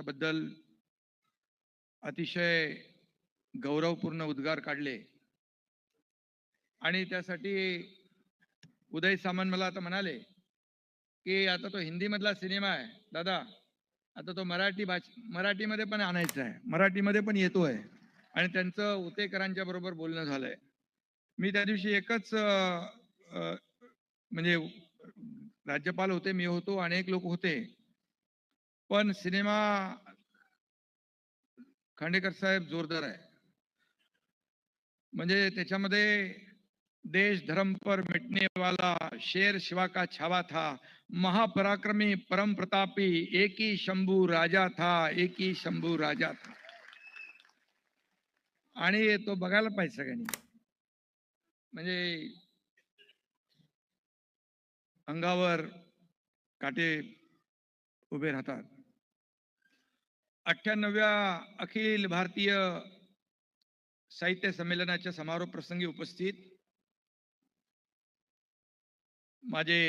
बद्दल अतिशय गौरवपूर्ण उद्गार काढले आणि त्यासाठी उदय सामंत मला आता म्हणाले की आता तो हिंदी मधला सिनेमा आहे दादा, आता तो मराठीमध्ये पण आणायचा आहे, मराठीमध्ये पण येतोय आणि त्यांचं उतेकरांच्या बरोबर बोलणं झालंय. मी त्या दिवशी एकच म्हणजे राज्यपाल होते, मी होतो, अनेक लोक होते, पण सिनेमा खांडेकर साहेब जोरदार आहे. म्हणजे त्याच्यामध्ये देश धर्म पर मिटने वाला शेर शिवा का छावा था, महापराक्रमी परम प्रतापी एक ही शंभू राजा था, एक ही शंभू राजा था. आणि तो बघायला पाहिजे सगळ्यांनी. म्हणजे अंगावर काटे उभे राहतात. 98व्या अखिल भारतीय साहित्य संमेलनाच्या समारोप प्रसंगी उपस्थित माझे